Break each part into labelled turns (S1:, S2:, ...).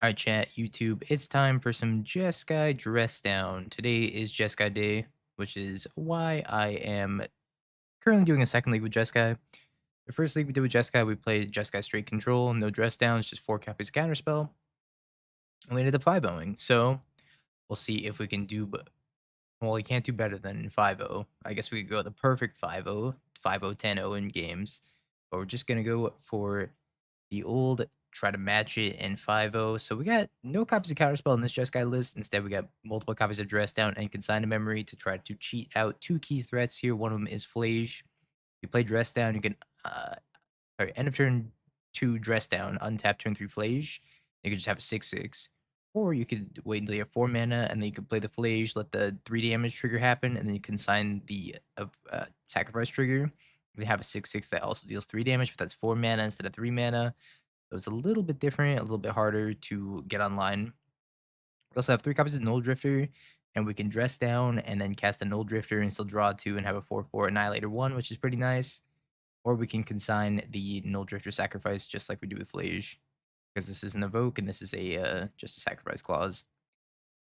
S1: Alright, chat, YouTube, it's time for some Jeskai dress down. Today is Jeskai Day, which is why I am currently doing a second league with Jeskai. The first league we did with Jeskai, we played Jeskai straight control, no dress downs, just 4 copies of counterspell, and we ended up 5-0ing. So we'll see if we can do, well, we can't do better than 5-0. I guess we could go the perfect 5-0, 5-0, 10-0 in games, but we're just going to go for the old try to match it in 5-0. So we got no copies of Counterspell in this Just Guy list. Instead, we got multiple copies of Dress Down and Consign to Memory to try to cheat out 2 key threats here. One of them is Flage. You play Dress Down, you can end of turn 2 Dress Down, untap turn 3 Flage. You could just have a 6/6. Or you could wait until you have 4 mana, and then you could play the Flage, let the 3 damage trigger happen, and then you consign the sacrifice trigger. They have a 6/6 that also deals 3 damage, but that's 4 mana instead of 3 mana. So it's a little bit different, a little bit harder to get online. We also have 3 copies of Null Drifter, and we can dress down and then cast a Null Drifter and still draw 2 and have a 4/4 Annihilator 1, which is pretty nice. Or we can consign the Null Drifter Sacrifice just like we do with Flage, because this is an Evoke and this is a just a Sacrifice clause.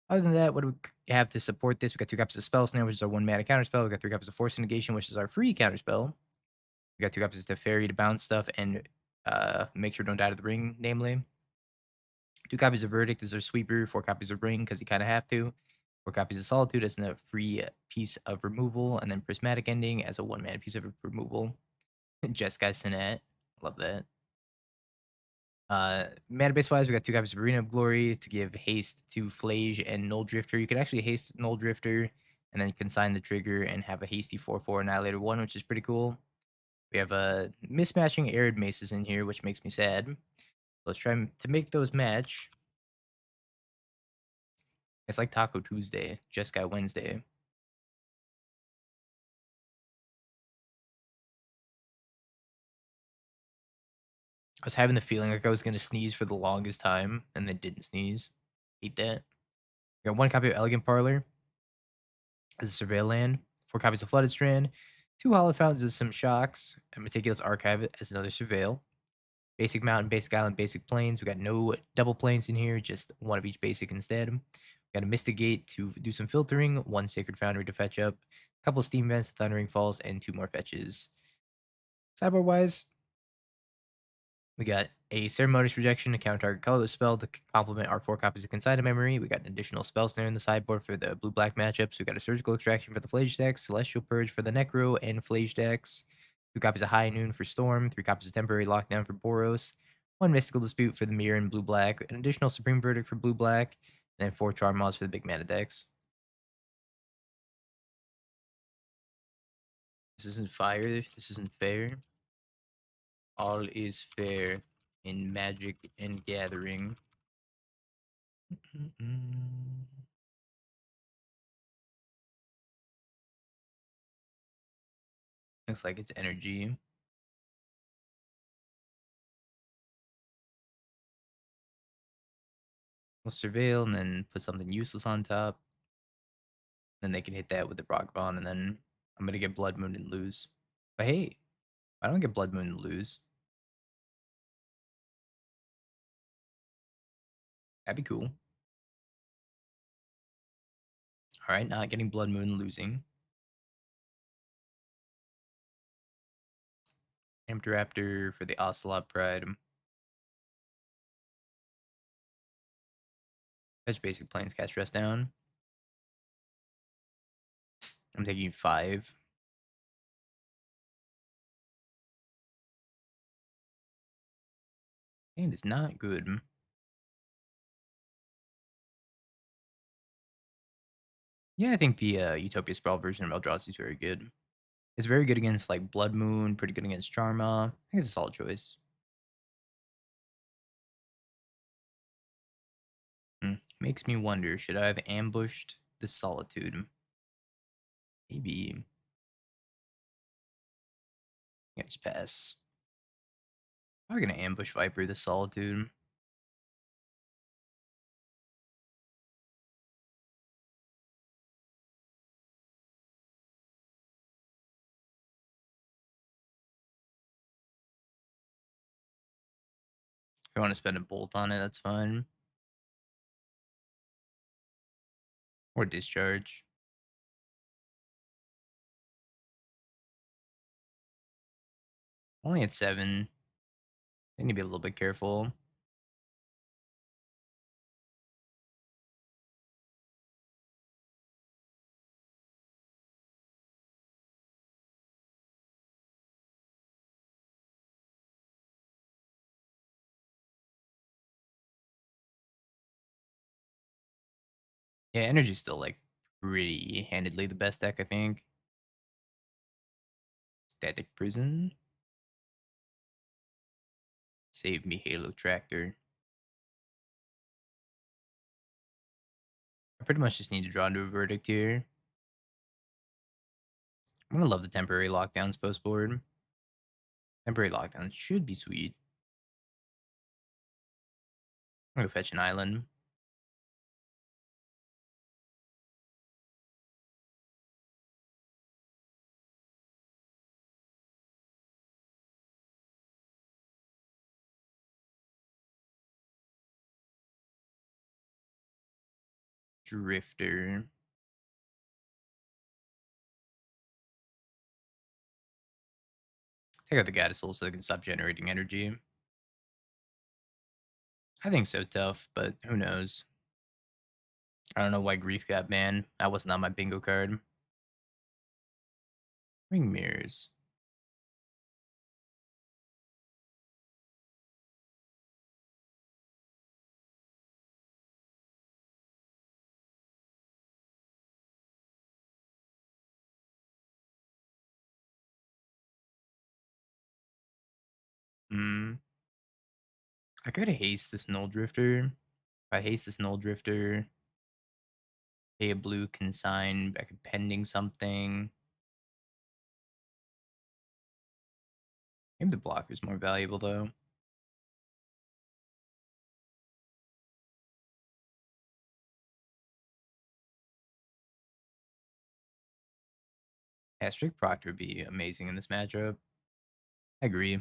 S1: Other than that, what do we have to support this? We got 2 copies of Spell Snare, which is our 1 mana counterspell. We got 3 copies of Force Negation, which is our free counterspell. We got 2 copies of Teferi to bounce stuff and make sure don't die to the ring, namely. 2 copies of Verdict as our sweeper, 4 copies of Ring because you kind of have to. 4 copies of Solitude as a free piece of removal, and then Prismatic Ending as a 1 mana piece of removal. Jeskai Sinette, love that. Mana base wise, we got 2 copies of Arena of Glory to give haste to Flage and Null Drifter. You can actually haste Null Drifter and then consign the trigger and have a hasty 4/4 Annihilator 1, which is pretty cool. We have mismatching Arid Maces in here, which makes me sad. Let's try to make those match. It's like Taco Tuesday, just got Wednesday. I was having the feeling like I was gonna sneeze for the longest time, and then didn't sneeze. Hate that. We got 1 copy of Elegant Parlor as a Surveil land, 4 copies of Flooded Strand, 2 Hollow Fountains as some shocks, a Meticulous Archive as another Surveil. Basic Mountain, Basic Island, Basic Plains. We got no double plains in here, just 1 of each basic instead. We got a Mystic Gate to do some filtering, 1 Sacred Foundry to fetch up, a couple Steam Vents, Thundering Falls, and 2 more fetches. Sideboard wise, we got a Ceremonious Rejection to counter target colorless spell to complement our 4 copies of Consign Memory. We got an additional Spell Snare in the sideboard for the blue-black matchups. We got a Surgical Extraction for the Flage decks, Celestial Purge for the Necro and Flage decks, 2 copies of High Noon for Storm, 3 copies of Temporary Lockdown for Boros, 1 Mystical Dispute for the Mirror and blue-black, an additional Supreme Verdict for blue-black, and then 4 Charm Mods for the big mana decks. This isn't fire. This isn't fair. All is fair in Magic and Gathering. Looks like it's energy. We'll surveil and then put something useless on top. Then they can hit that with the rock bond, and then I'm gonna get Blood Moon and lose. But hey, I don't get Blood Moon and lose. That'd be cool. Alright, not getting Blood Moon and losing. Amped Raptor for the Ocelot Pride. Fetch basic planes, cast rest down. I'm taking 5. And it's not good. Yeah, I think the Utopia Sprawl version of Eldrazi is very good. It's very good against like Blood Moon, pretty good against Charma. I think it's a solid choice. Makes me wonder, should I have ambushed the Solitude? Maybe. Yeah, just pass. I'm gonna ambush Viper the Solitude. If you want to spend a bolt on it, that's fine. Or discharge. Only at 7. I need to be a little bit careful. Yeah, energy's still like pretty handedly the best deck, I think. Static Prison. Save me, Halo Tractor. I pretty much just need to draw into a verdict here. I'm gonna love the temporary lockdowns post board. Temporary lockdowns should be sweet. I'm gonna go fetch an island. Drifter. Take out the Goddess Soul so they can stop generating energy. I think so tough, but who knows? I don't know why Grief got banned. That was not my bingo card. Ring Mirrors. Hmm. I could haste this Null Drifter. If I haste this Null Drifter, pay a blue consign back pending something. Maybe the blocker's more valuable though. Yeah, Strict Proctor would be amazing in this matchup. I agree.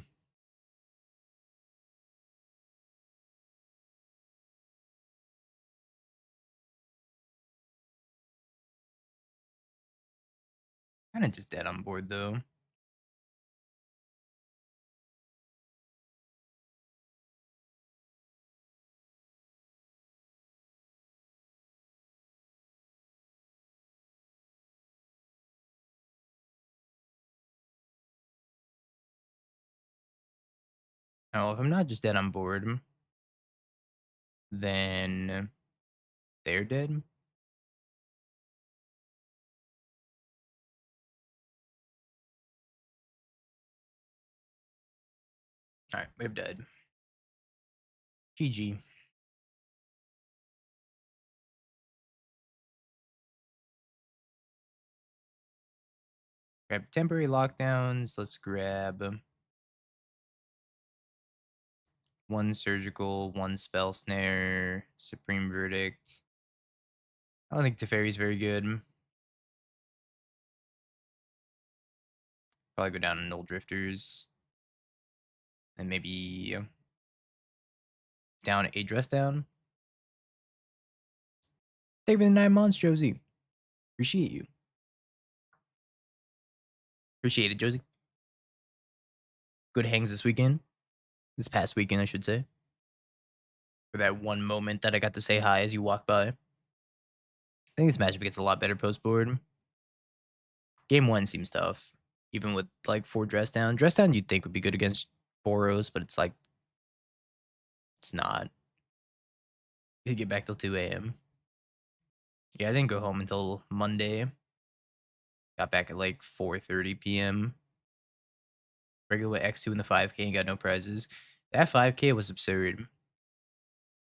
S1: Kind of just dead on board though. Now, if I'm not just dead on board, then they're dead. All right, we've dead. GG. Grab temporary lockdowns. Let's grab one surgical, one spell snare, supreme verdict. I don't think Teferi's very good. Probably go down to Null Drifters. And maybe down a dress down. Thank you for the 9 months, Josie. Appreciate you. Appreciate it, Josie. Good hangs this weekend. This past weekend, I should say. For that one moment that I got to say hi as you walk by. I think this matchup gets a lot better post board. Game 1 seems tough. Even with like 4 dress down. Dress down you'd think would be good against Boros, but it's like it's not. You get back till 2 a.m. Yeah, I didn't go home until Monday. Got back at like 4:30 p.m. Regular with X2 in the 5K and got no prizes. That 5K was absurd.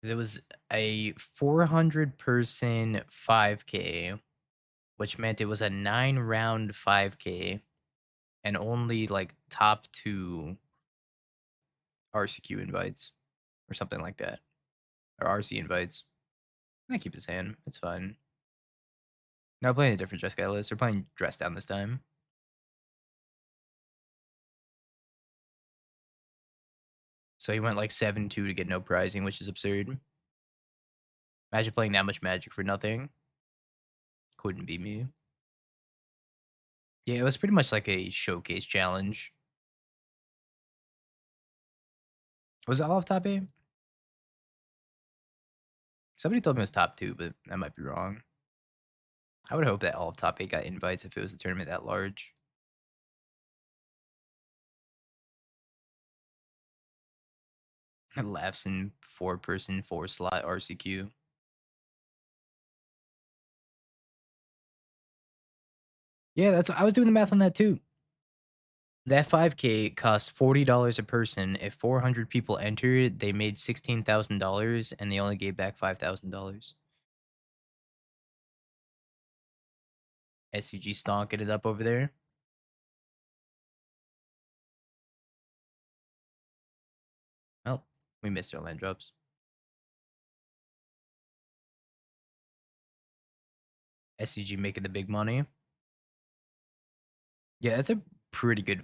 S1: 'Cause it was a 400-person 5K, which meant it was a 9-round 5K, and only like top 2 RCQ invites or something like that, or RC invites. I keep his hand. It's fine. Now playing a different Jeskai list. We're playing dress down this time. So he went like 7-2 to get no prizing, which is absurd. Imagine playing that much magic for nothing. couldn't be me. Yeah, it was pretty much like a showcase challenge. Was it all of top 8? Somebody told me it was top 2, but I might be wrong. I would hope that all of top 8 got invites if it was a tournament that large. And laughs in 4-person, 4-slot RCQ. Yeah, that's I was doing the math on that too. That 5K cost $40 a person. If 400 people entered, they made $16,000 and they only gave back $5,000. SCG stonking it up over there. Well, we missed our land drops. SCG making the big money. Yeah, that's a pretty good,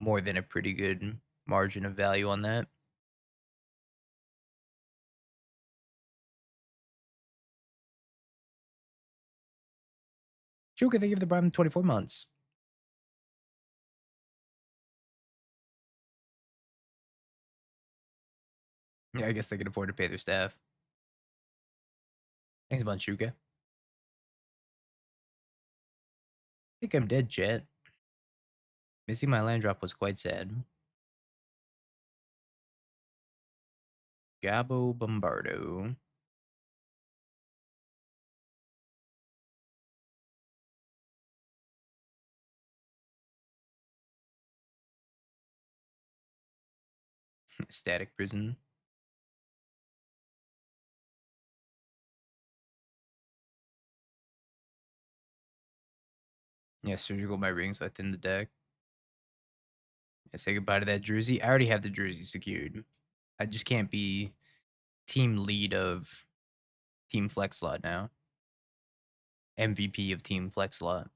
S1: more than a pretty good margin of value on that. Joker, they give the Prime 24 months. Yeah, I guess they can afford to pay their staff. Thanks a bunch, Shuka. I think I'm dead, Jet. Missing my land drop was quite sad. Gabo Bombardo. Static Prison. Yeah, Surgical my rings within the deck. I say goodbye to that jersey. I already have the jersey secured. I just can't be team lead of Team Flex Slot now. MVP of Team Flex Slot.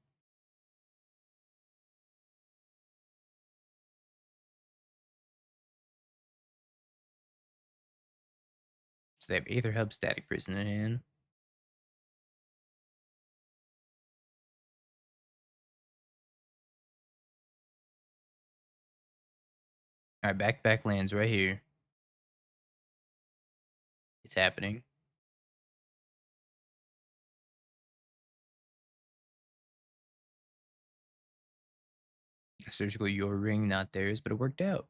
S1: So they have Aether Hub, Static Prison in hand. All right, back lands right here. It's happening. Surgical your ring, not theirs, but it worked out.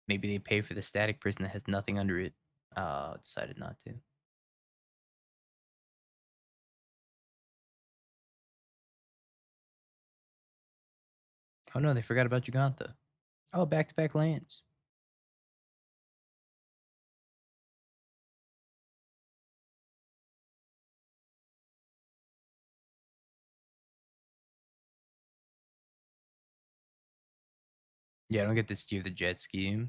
S1: Maybe they pay for the Static Prison that has nothing under it. Decided not to. Oh no, they forgot about Giganta. Oh, back-to-back lands. Yeah, I don't get to steer the jet ski.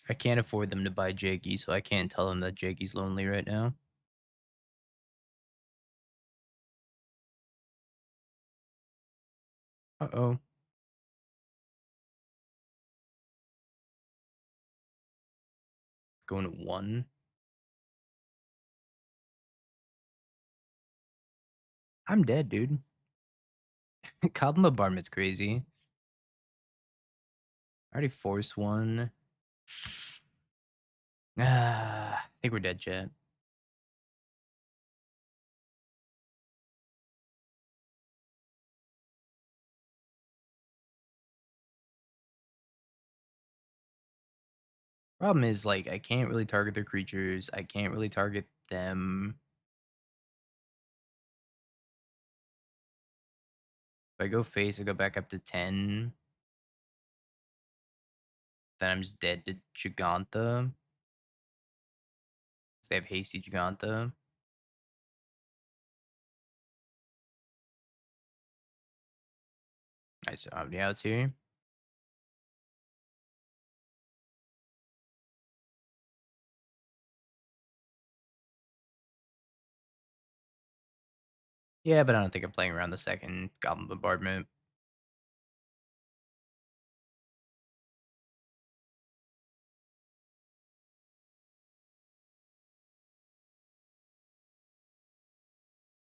S1: I can't afford them to buy Jakey, so I can't tell them that Jakey's lonely right now. Uh-oh. Going to 1. I'm dead, dude. Cobble Bombardment's crazy. I already forced one. I think we're dead, Jet. Problem is, like, I can't really target their creatures. I can't really target them. If I go face, I go back up to 10. Then I'm just dead to Giganta. They have Hasty Giganta. Nice Omni outs here. Yeah, but I don't think I'm playing around the second Goblin Bombardment.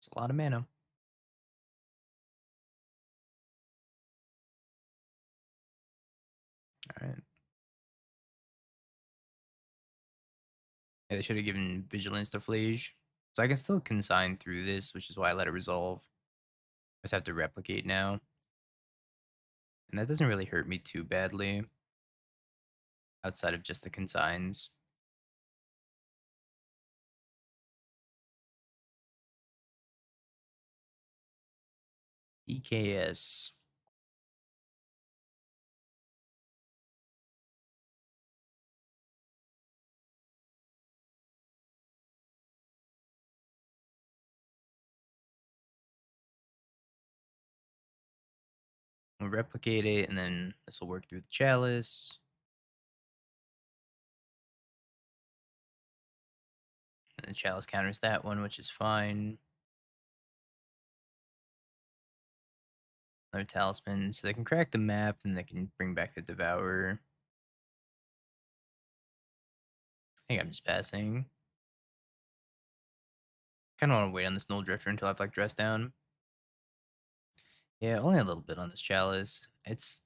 S1: It's a lot of mana. All right. Yeah, they should have given Vigilance to Flage. So I can still consign through this, which is why I let it resolve. I just have to replicate now. And that doesn't really hurt me too badly outside of just the consigns. EKS. We'll replicate it, and then this will work through the Chalice. And the Chalice counters that one, which is fine. Another Talisman, so they can crack the map, and they can bring back the Devourer. I think I'm just passing. Kind of want to wait on this Null Drifter until I've like dressed down. Yeah, only a little bit on this Chalice. It's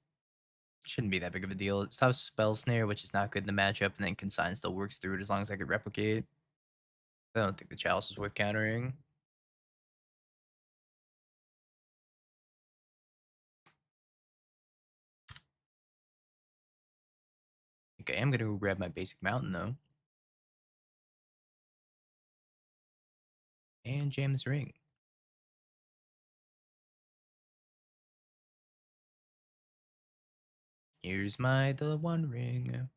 S1: shouldn't be that big of a deal. It stops Spell Snare, which is not good in the matchup, and then Consign still works through it as long as I could replicate. I don't think the Chalice is worth countering. Okay, I'm gonna go grab my basic mountain though. And jam this ring. Here's the one ring.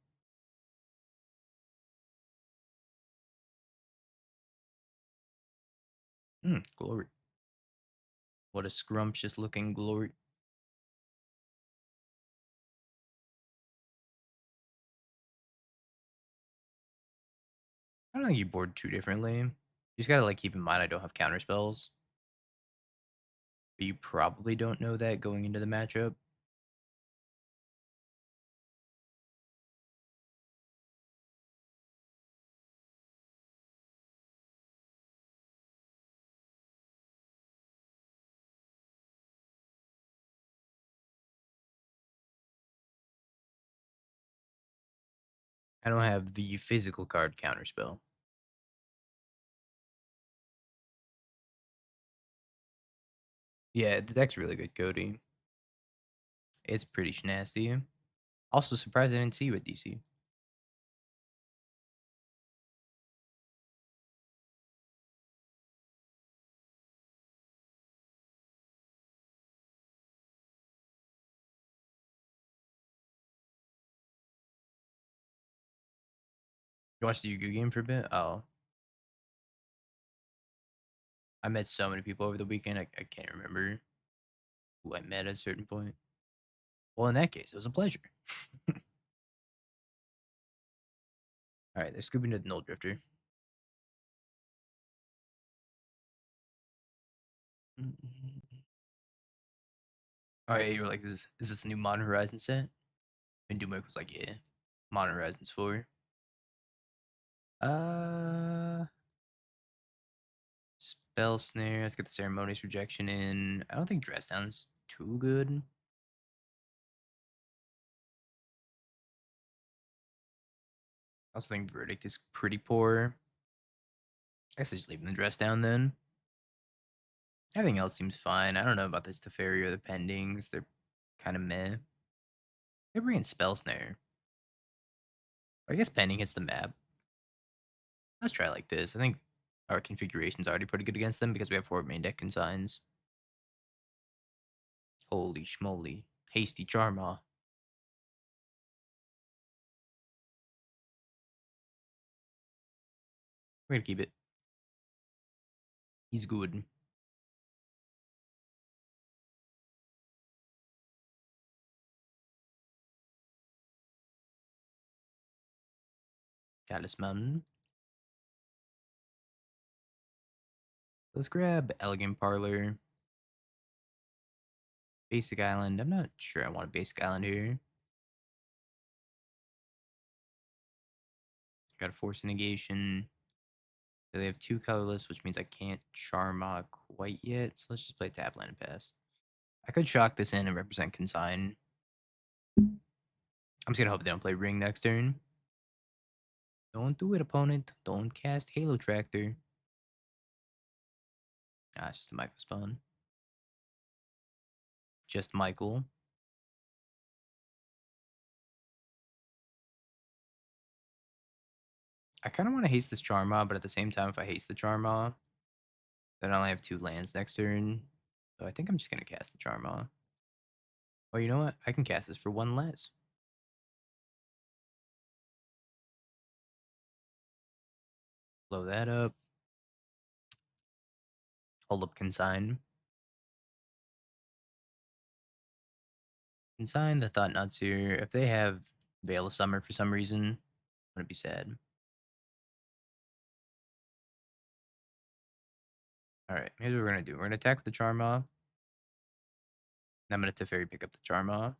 S1: Glory. What a scrumptious looking glory. I don't think you board too differently. You just gotta like keep in mind I don't have counter spells. But you probably don't know that going into the matchup. I don't have the physical card counter spell. Yeah, the deck's really good, Cody. It's pretty nasty. Also surprised I didn't see you at DC. You watched the Yu-Gi-Oh game for a bit? Oh. I met so many people over the weekend, I can't remember who I met at a certain point. Well, in that case, it was a pleasure. All right, they're scooping to the Null Drifter. Oh yeah, you were like, is this the new Modern Horizon set? And Dumik was like, yeah, Modern Horizons 4. Uh, Spell Snare. Let's get the Ceremonious Rejection in. I don't think Dress Down's too good. I also think Verdict is pretty poor. I guess I just leave the Dress Down then. Everything else seems fine. I don't know about this Teferi or the Pendings. They're kind of meh. They're bringing Spell Snare. I guess Pending hits the map. Let's try like this. I think our configuration's already pretty good against them because we have 4 main deck consigns. Holy schmoly. Hasty Charma. We're gonna keep it. He's good. Talisman. Let's grab Elegant Parlor. Basic Island. I'm not sure I want a Basic Island here. Got a Force Negation. They have 2 colorless, which means I can't Charma quite yet. So let's just play tap land and pass. I could shock this in and represent Consign. I'm just gonna hope they don't play Ring next turn. Don't do it, opponent. Don't cast Halo Tractor. Ah, it's just a Michael spawn. Just Michael. I kind of want to haste this Charma, but at the same time, if I haste the Charma, then I only have 2 lands next turn. So I think I'm just gonna cast the Charma. Oh, you know what? I can cast this for 1 less. Blow that up. Hold up Consign. Consign the Thought Nuts here. If they have Veil of Summer for some reason, I'm gonna be sad. Alright, here's what we're gonna do. We're gonna attack with the Charma. And I'm gonna Teferi pick up the Charma.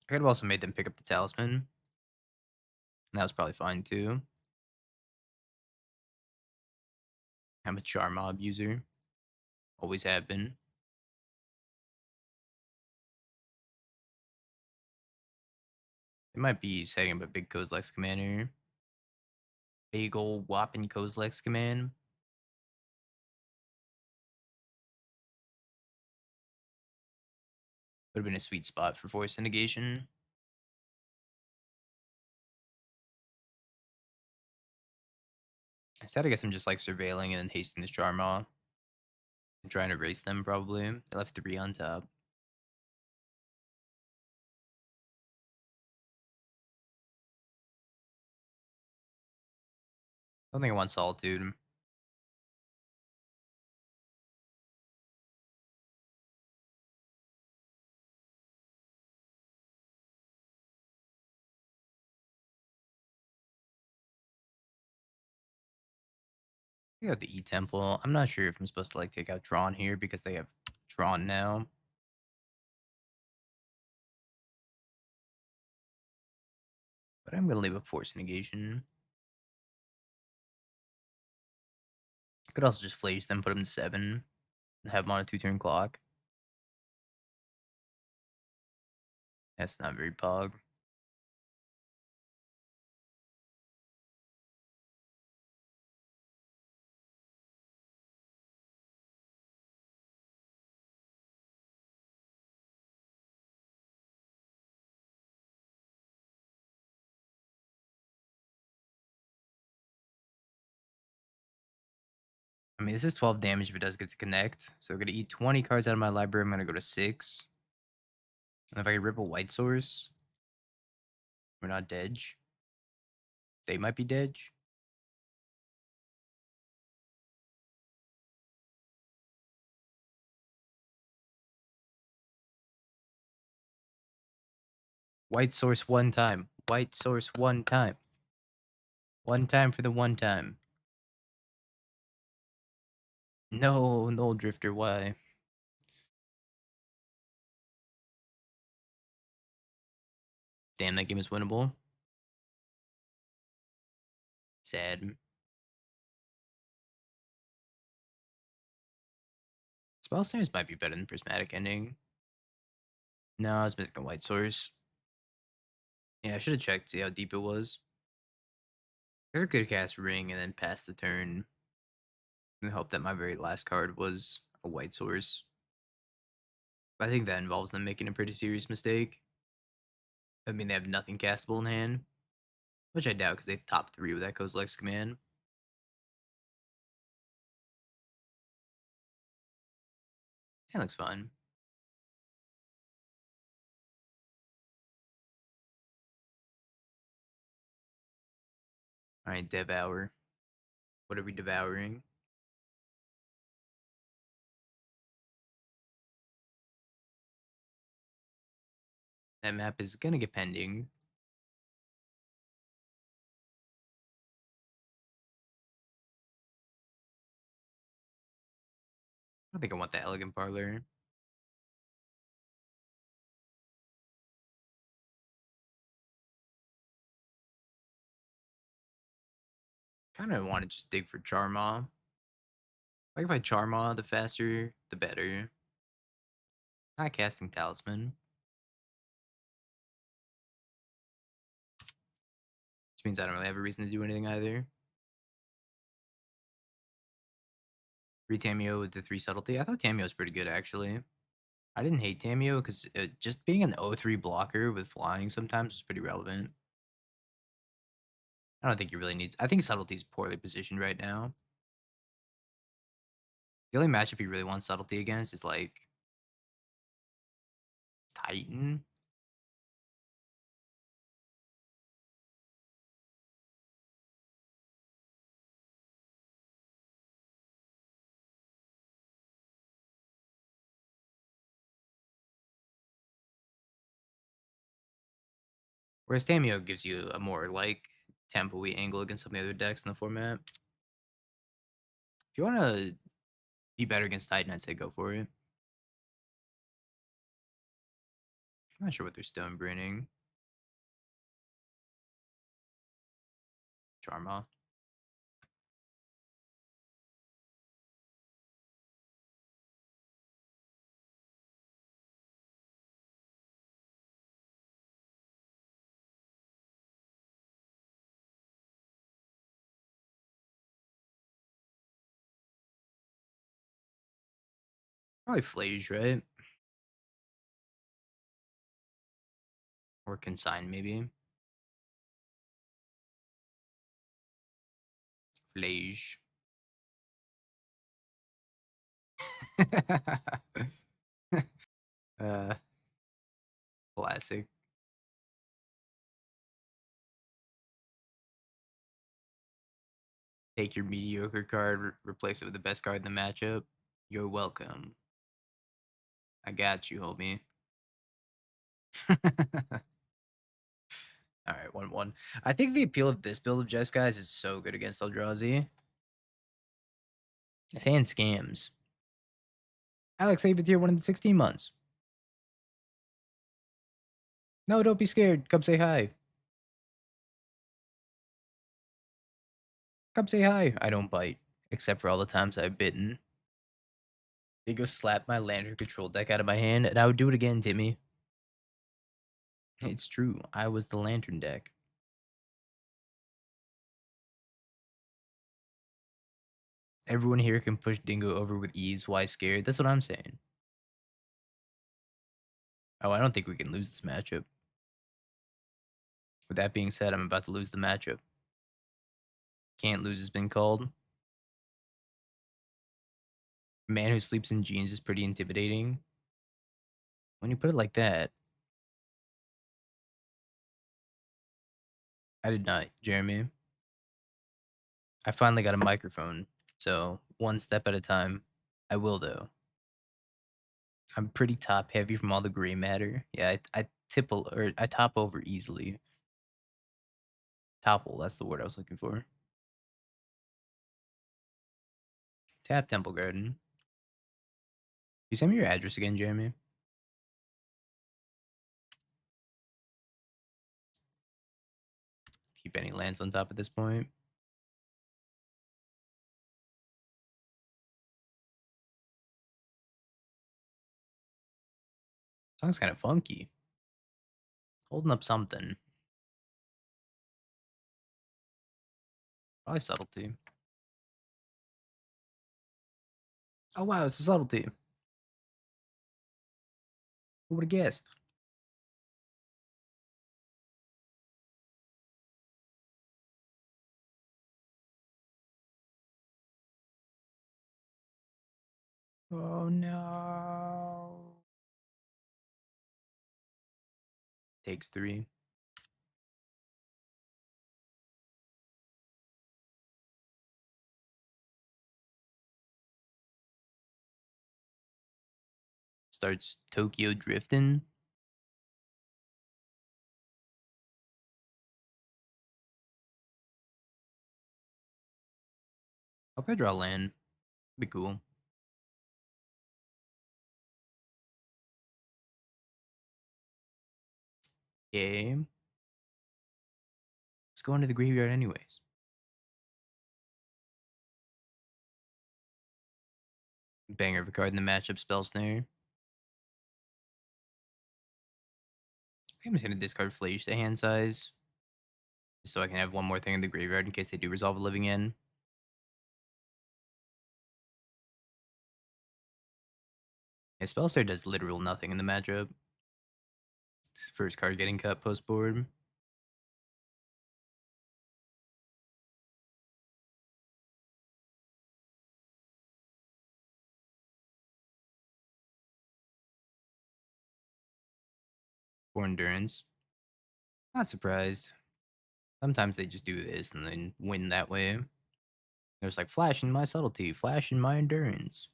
S1: I could have also made them pick up the Talisman. And that was probably fine too. I'm a Charmob user. Always have been. They might be setting up a big Kozilek's command here. Big ol' whopping Kozilek's command. Would have been a sweet spot for Force Negation. Instead, I guess I'm just like surveilling and then hasting this Charmaw. And trying to race them, probably. They left 3 on top. I don't think I want Solitude. I got the E Temple. I'm not sure if I'm supposed to like take out Drawn here because they have Drawn now. But I'm gonna leave a Force Negation. I could also just Flash them, put them to 7, and have them on a 2-turn clock. That's not very pog. I mean, this is 12 damage if it does get to connect. So I'm gonna eat 20 cards out of my library. I'm gonna go to 6. And if I rip a White Source, we're not dead. They might be dead. White Source 1 time. White Source 1 time. 1 time for the 1 time. No, no Drifter, why? Damn, that game is winnable. Sad. Spell Snares might be better than Prismatic Ending. No, I was missing a White Source. Yeah, I should have checked, see how deep it was. I could cast Ring and then pass the turn and hope that my very last card was a White Source. But I think that involves them making a pretty serious mistake. I mean, they have nothing castable in hand, which I doubt because they top 3 with that Kozilek's command. That looks fine. Alright, Devour. What are we devouring? That map is gonna get pending. I think I want the Elegant Parlor. Kind of want to just dig for Charmaw. Like if I Charmaw, the faster, the better. Not casting Talisman, which means I don't really have a reason to do anything either. 3 Tameo with the 3 Subtlety. I thought Tameo was pretty good, actually. I didn't hate Tameo because just being an 0-3 blocker with flying sometimes is pretty relevant. I don't think he really needs... I think Subtlety's poorly positioned right now. The only matchup he really wants Subtlety against is, like, Titan. Whereas Tameo gives you a more, like, tempo-y angle against some of the other decks in the format. If you want to be better against Titan, I'd say go for it. I'm not sure what they're stone braining. Charma. Probably Flage, right? Or Consign, maybe. Flage. uh, Classic. Take your mediocre card, replace it with the best card in the matchup. You're welcome. I got you, homie. All right, 1-1. I think the appeal of this build of Jeskai is so good against Eldrazi. His hand scams. Alex, save it here 1 in 16 months. No, don't be scared. Come say hi. Come say hi. I don't bite, except for all the times I've bitten. They go slap my Lantern Control deck out of my hand, and I would do it again, Timmy. It's true. I was the Lantern deck. Everyone here can push Dingo over with ease. Why scared? That's what I'm saying. Oh, I don't think we can lose this matchup. With that being said, I'm about to lose the matchup. Can't lose has been called. Man who sleeps in jeans is pretty intimidating. When you put it like that, I did not, Jeremy. I finally got a microphone, so one step at a time. I will, though. I'm pretty top heavy from all the gray matter. Yeah, I top over easily. Topple, that's the word I was looking for. Tap Temple Garden. You send me your address again, Jeremy? Keep any lands on top at this point. Song's kind of funky. Holding up something. Probably subtlety. Oh wow, it's a subtlety. Who would have guessed? Oh no. Takes 3. Starts Tokyo drifting. I'll probably draw land. Be cool. Okay. Let's go into the graveyard anyways. Banger of a card in the matchup, Spell Snare. I'm just gonna discard Flash to hand size. Just so I can have one more thing in the graveyard in case they do resolve a living in. Yeah, Spell Snare does literal nothing in the matchup. It's the first card getting cut post board. For Endurance. Not surprised. Sometimes they just do this and then win that way. There's like Flash in my Subtlety, Flash in my Endurance.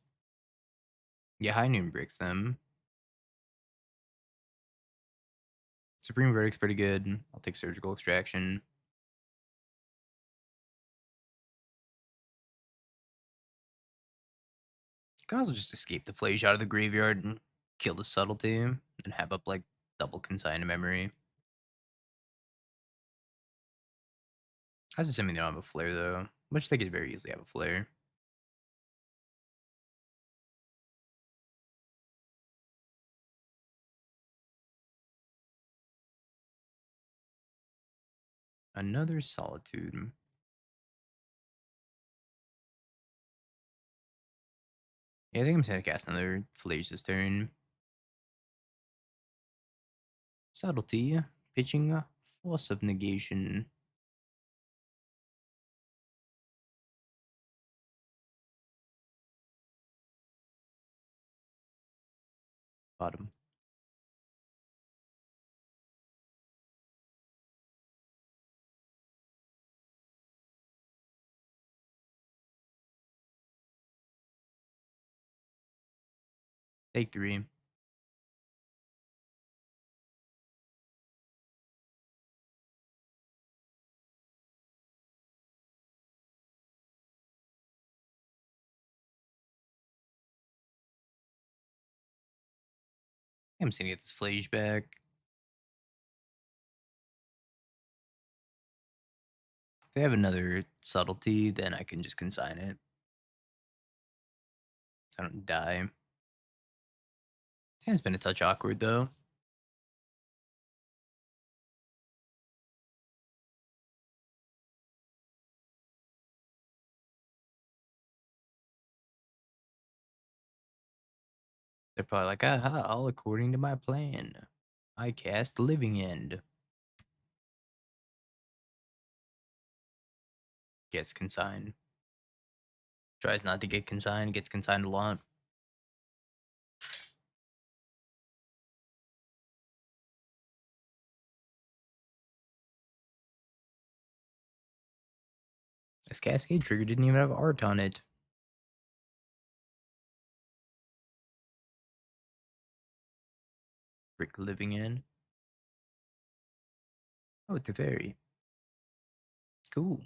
S1: Yeah, High Noon bricks them. Supreme Verdict's pretty good. I'll take Surgical Extraction. You can also just escape the Flage out of the graveyard and kill the Subtlety and have up like double Consign to Memory. That's assuming they don't have a Flare though, which they could very easily have a Flare. Another Solitude. Yeah, I think I'm just gonna cast another Flage this turn. Subtlety, pitching Force of Negation. Bottom. Take 3. I'm just gonna get this Flage back. If they have another Subtlety, then I can just consign it. So I don't die. It has been a touch awkward though. They're probably like, aha, all according to my plan. I cast Living End. Gets consigned. Tries not to get consigned, gets consigned a lot. This Cascade trigger didn't even have art on it. Brick Living End. Oh, it's a fairy. Cool.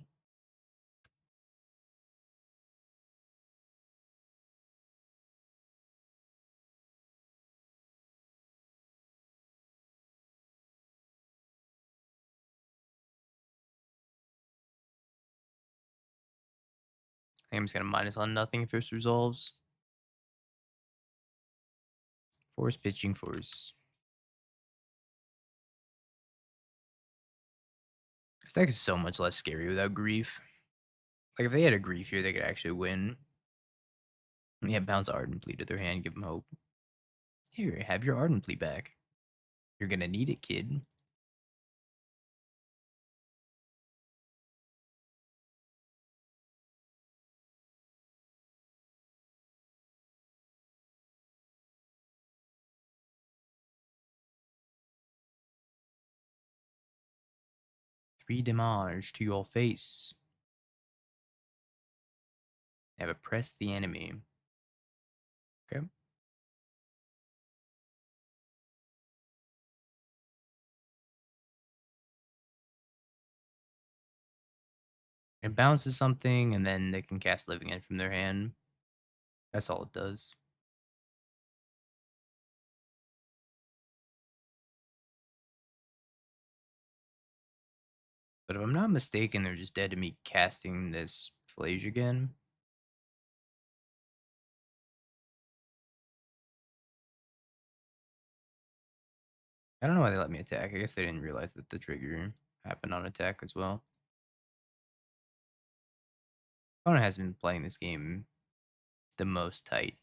S1: I think I'm just gonna minus on nothing if this resolves. Force pitching force. This deck is so much less scary without grief. Like if they had a grief here, they could actually win. Yeah, bounce Ardent Plea to their hand, give them hope. Here, have your Ardent Plea back. You're gonna need it, kid. 3 damage to your face. Have oppressed the enemy. Okay. It bounces something, and then they can cast Living End from their hand. That's all it does. But if I'm not mistaken, they're just dead to me casting this Flage again. I don't know why they let me attack. I guess they didn't realize that the trigger happened on attack as well. Opponent has been playing this game the most tight.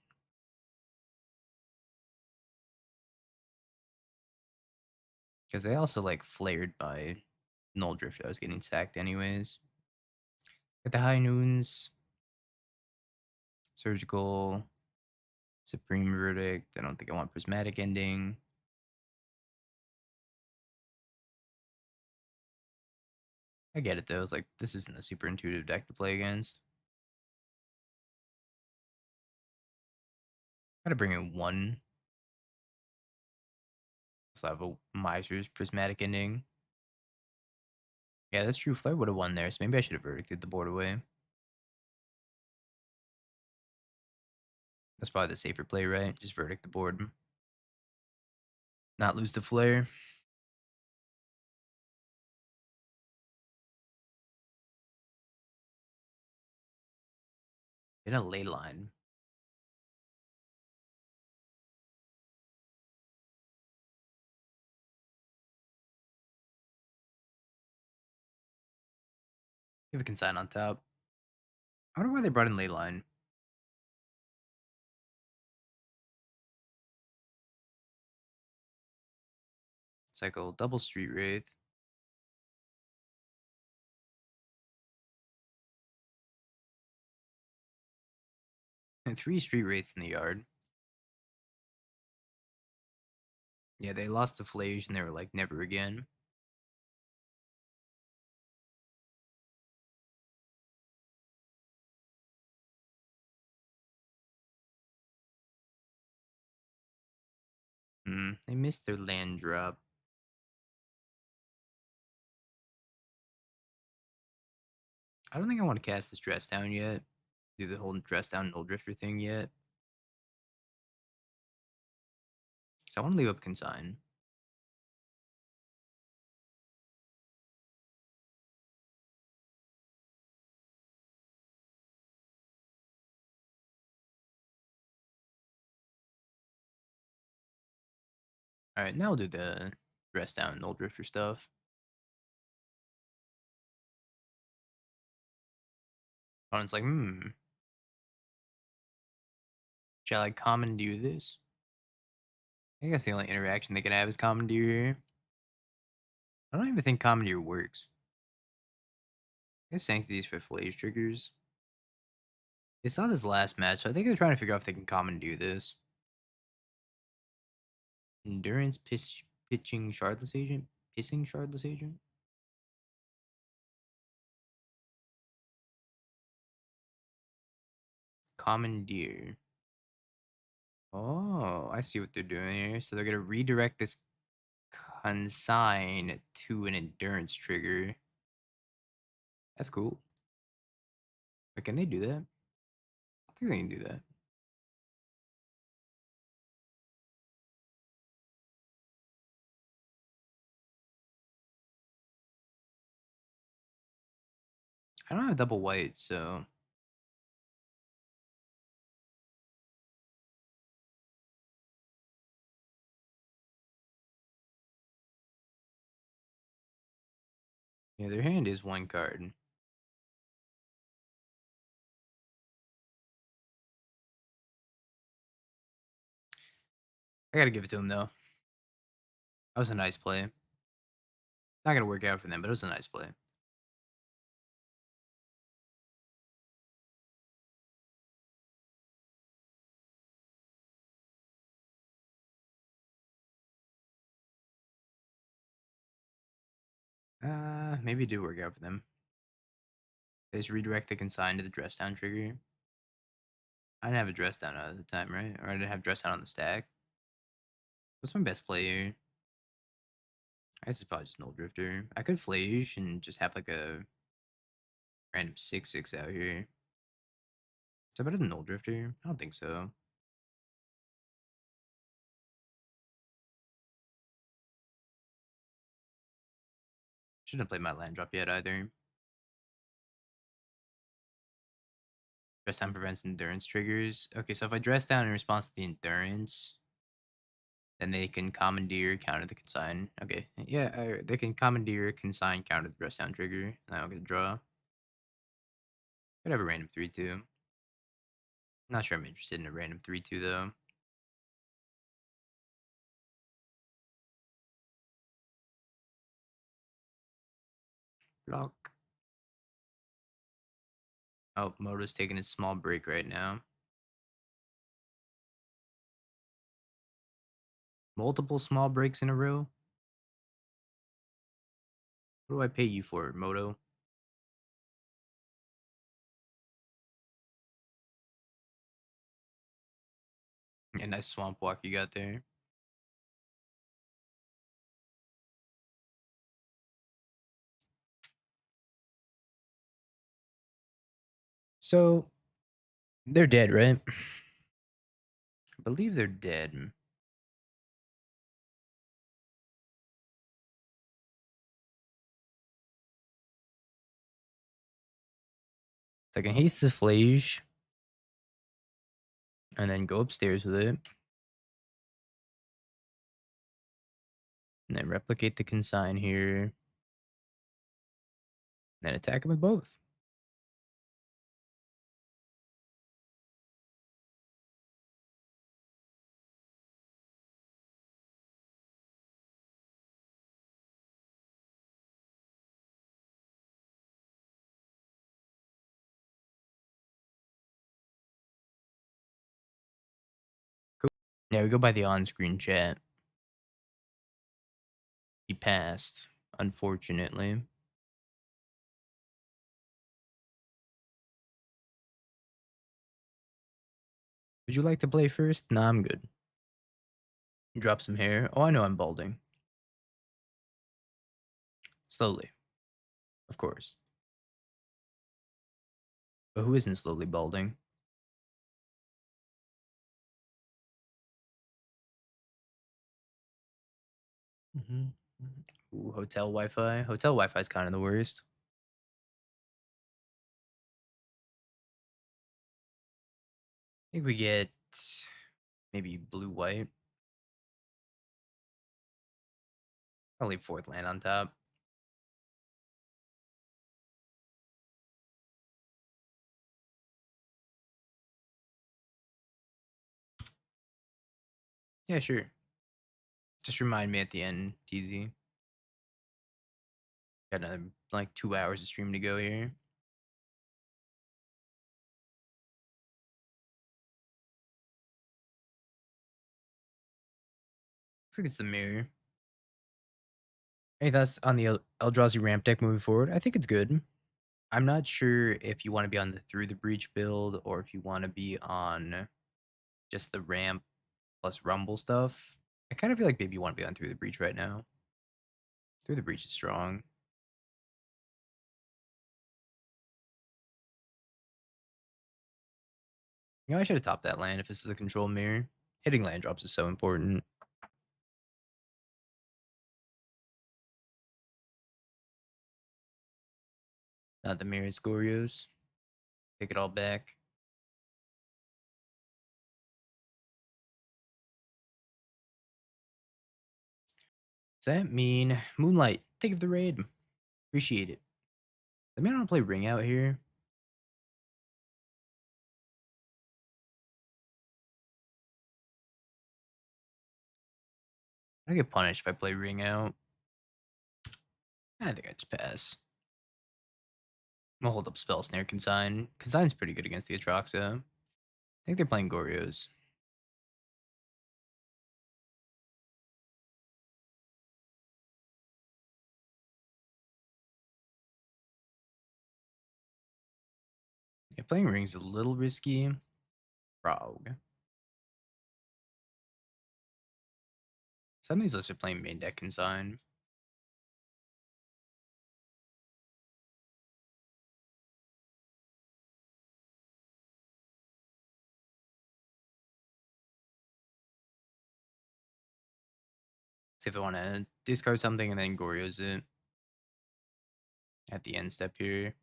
S1: Because they also like flared by Null Drift. I was getting sacked anyways. At the high noons, surgical, supreme verdict. I don't think I want prismatic ending. I get it though. It's like this isn't a super intuitive deck to play against. Gotta bring in one. So I have a Miser's prismatic ending. Yeah, that's true. Flare would have won there, so maybe I should have verdicted the board away. That's probably the safer play, right? Just verdict the board. Not lose the flare. In a ley line. You have a consign on top. I wonder why they brought in ley line. Cycle double street wraith. And 3 street wraiths in the yard. Yeah, they lost to Flage and they were like, never again. They missed their land drop. I don't think I want to cast this dress down yet. Do the whole dress down null drifter thing yet. So I want to leave up consign. Alright, now we'll do the dress down null drifter stuff. Opponent's like, shall I commandeer this? I guess the only interaction they can have is commandeer here. I don't even think commandeer works. I guess sanctities for Flage triggers. They saw this last match, so I think they're trying to figure out if they can commandeer this. Endurance, pitching shardless agent? Pissing shardless agent? Commandeer. Oh, I see what they're doing here. So they're gonna redirect this consign to an endurance trigger. That's cool. But can they do that? I think they can do that. I don't have double white, so yeah, their hand is one card. I gotta give it to them though. That was a nice play. Not gonna work out for them, but it was a nice play. Maybe it did work out for them. They just redirect the consign to the dress down trigger. I didn't have a dress down at the time, right? Or I didn't have dress down on the stack. What's my best play here? I guess it's probably just Null Drifter. I could Flage and just have like a random 6/6 out here. Is that better than Null Drifter? I don't think so. Shouldn't have played my land drop yet either. Dress down prevents endurance triggers. Okay, so if I dress down in response to the endurance, then they can commandeer, counter the consign. Okay, yeah, they can commandeer, consign, counter the dress down trigger. And I'll get a draw. Could have a random 3-2. Not sure I'm interested in a random 3-2 though. Block. Oh, Moto's taking a small break right now. Multiple small breaks in a row? What do I pay you for, Moto? A nice swamp walk you got there. So, they're dead, right? I believe they're dead. So I can haste the Flage and then go upstairs with it. And then replicate the consign here. And then attack him with both. Cool. Yeah, we go by the on-screen chat. He passed, unfortunately. Would you like to play first? Nah, I'm good. Drop some hair. Oh, I know I'm balding. Slowly, of course. But who isn't slowly balding? Mhm. Ooh, hotel Wi-Fi. Hotel Wi-Fi is kind of the worst. I think we get maybe blue-white. I'll leave fourth land on top. Yeah, sure. Just remind me at the end, TZ. Got another like 2 hours of stream to go here. Looks like it's the mirror. Any thoughts on the Eldrazi ramp deck moving forward? I think it's good. I'm not sure if you want to be on the Through the Breach build or if you want to be on just the ramp plus Rumble stuff. I kind of feel like maybe you want to be on Through the Breach right now. Through the Breach is strong. You know, I should have topped that land if this is a control mirror. Hitting land drops is so important. Not the mirror Scorios. Take it all back. Does that mean Moonlight? Think of the raid. Appreciate it. I mean, I want to play Ring out here. I get punished if I play Ring out. I think I just pass. I'll hold up Spell Snare Consign. Consign's pretty good against the Atroxa. I think they're playing Gorios. Yeah, playing Ring's a little risky. Frog. Some of these lists are playing main deck Consign. See if I want to discard something and then Gorios it. at the end step here.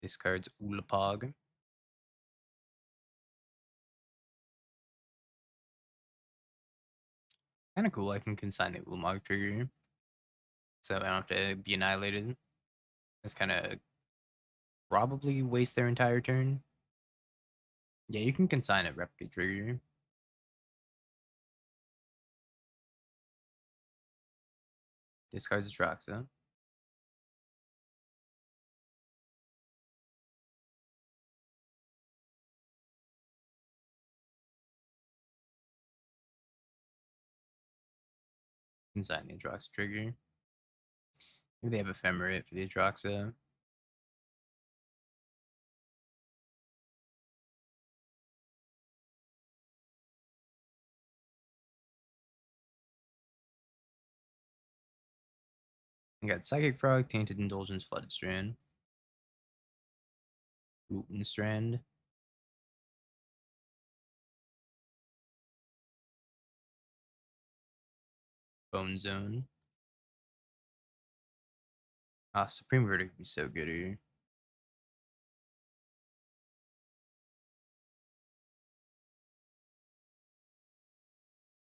S1: Discards Ulapog. Kind of cool. I can consign the Ulamog trigger, so I don't have to be annihilated. That's kind of probably waste their entire turn. Yeah, you can consign a replica trigger. Discards Atraxa. Consign the Atraxa trigger. Maybe they have Ephemerate for the Atraxa. I got Psychic Frog, Tainted Indulgence, Flooded Strand, Rootin' Strand, Bone Zone. Ah, Supreme Verdict would be so good here.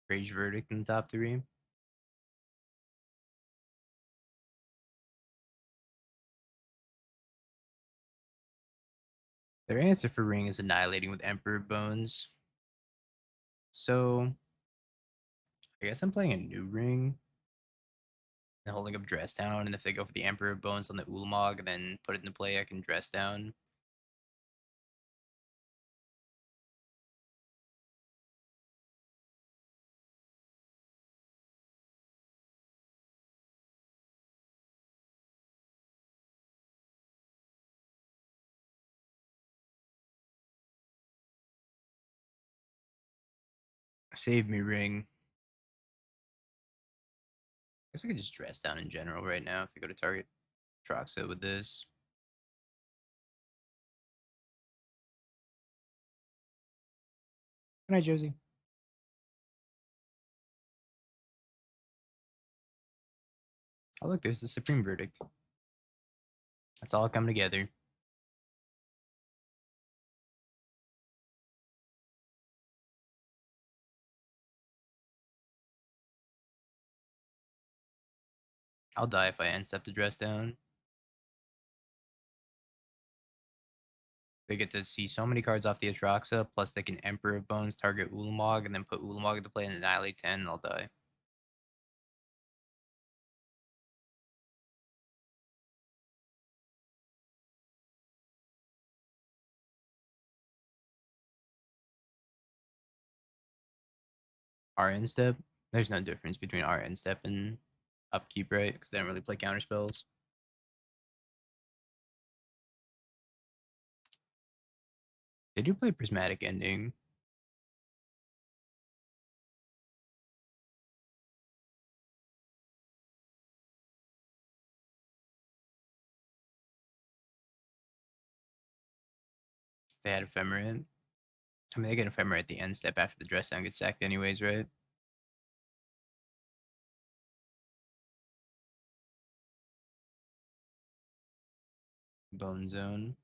S1: Rage Verdict in the top 3. Their answer for Ring is Annihilating with Emperor Bones. So, I guess I'm playing a new Ring and holding up Dress Down, and if they go for the Emperor Bones on the Ulamog and then put it into play, I can Dress Down. Save me, Ring. I guess I could just Dress Down in general right now if they go to target Troxa with this. Good night, Josie. Oh, look, there's the Supreme Verdict. That's all come together. I'll die if I end step the Dress Down. They get to see so many cards off the Atraxa, plus they can Emperor of Bones target Ulamog and then put Ulamog into play and annihilate 10, and I'll die. RN step? There's no difference between RN step and upkeep, right? Because they don't really play counter spells. They do play Prismatic Ending. They had Ephemerate. I mean, they get Ephemerate at the end step after the Dress Down gets sacked anyways, right? Bone Zone.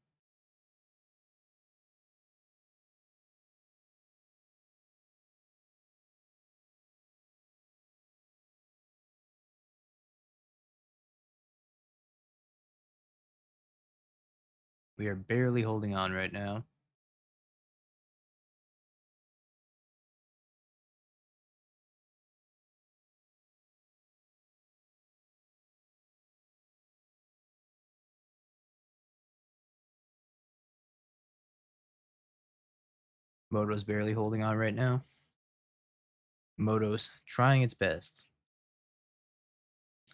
S1: We are barely holding on right now. Moto's barely holding on right now. Moto's trying its best.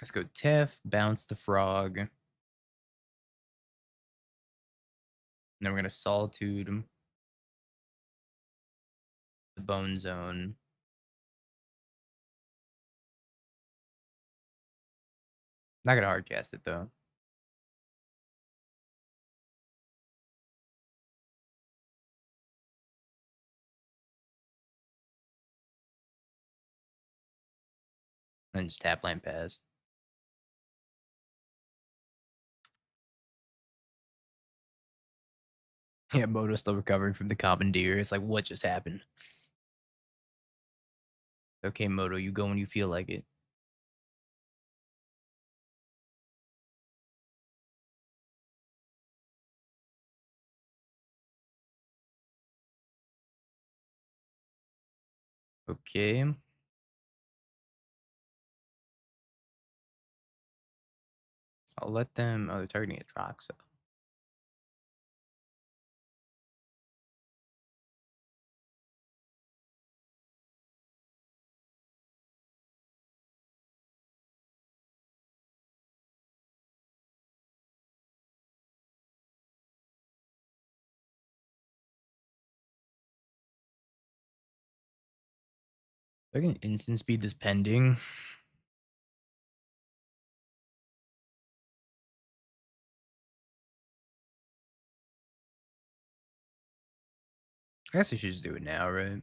S1: Let's go Tef, bounce the frog. And then we're going to Solitude the Bone Zone. Not going to hard cast it though. and just tap land pass. Yeah, Moto's still recovering from the commandeer. It's like, what just happened? Okay, Moto, you go when you feel like it. Okay. I'll let them. Oh, they're targeting a Troxa. I can instant speed this pending. I guess I should just do it now, right?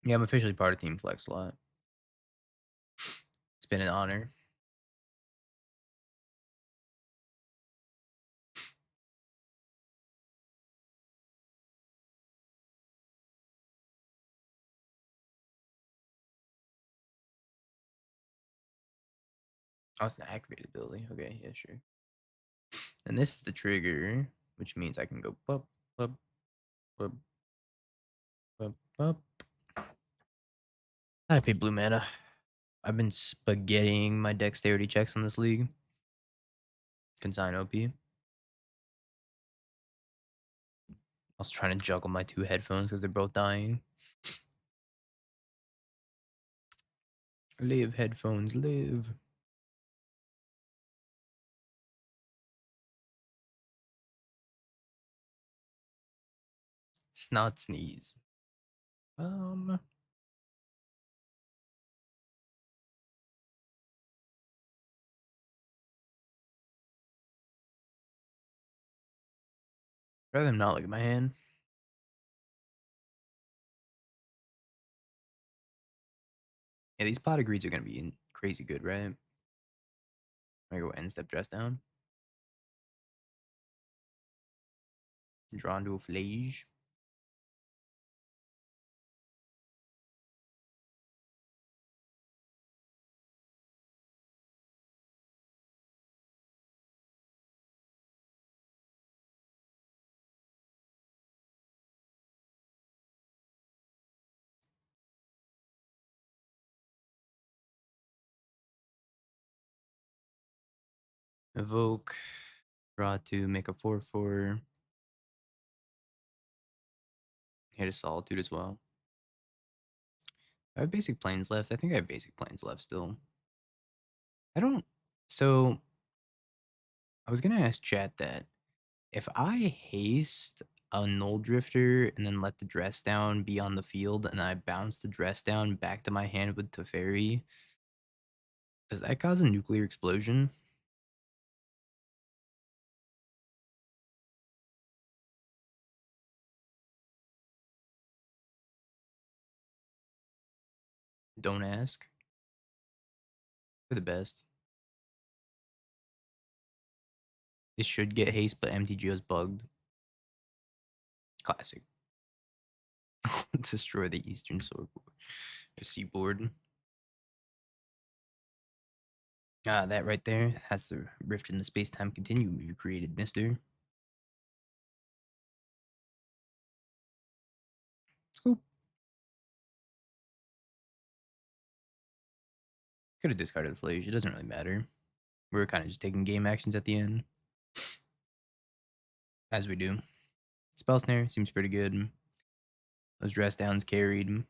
S1: Yeah, I'm officially part of Team Flex Lot. It's been an honor. Oh, it's an activated ability. Okay, yeah, sure. And this is the trigger, which means I can go bup, bup, bup, bup, bup. How to pay blue mana. I've been spaghettiing my dexterity checks on this league. Consign OP. I was trying to juggle my two headphones because they're both dying. Live, headphones, live. Snot sneeze. Um, rather than not look at my hand. Yeah, these pot agrees are gonna be crazy good, right? I go end step dress down. Drawn to a flage. Evoke. Draw two, make a 4/4. Hit a solitude as well. I have basic planes left. I think I have basic planes left still. I don't. So I was gonna ask chat that if I haste a null drifter and then let the dress down be on the field and I bounce the dress down back to my hand with Teferi, does that cause a nuclear explosion? Don't ask. For the best. It should get haste, but MTGO is bugged. Classic. Destroy the eastern seaboard. Ah, that right there. That's the rift in the space-time continuum you created, mister. Cool. Could have discarded the Flage. It doesn't really matter. We're kind of just taking game actions at the end. As we do. Spell Snare seems pretty good. Those dress downs carried.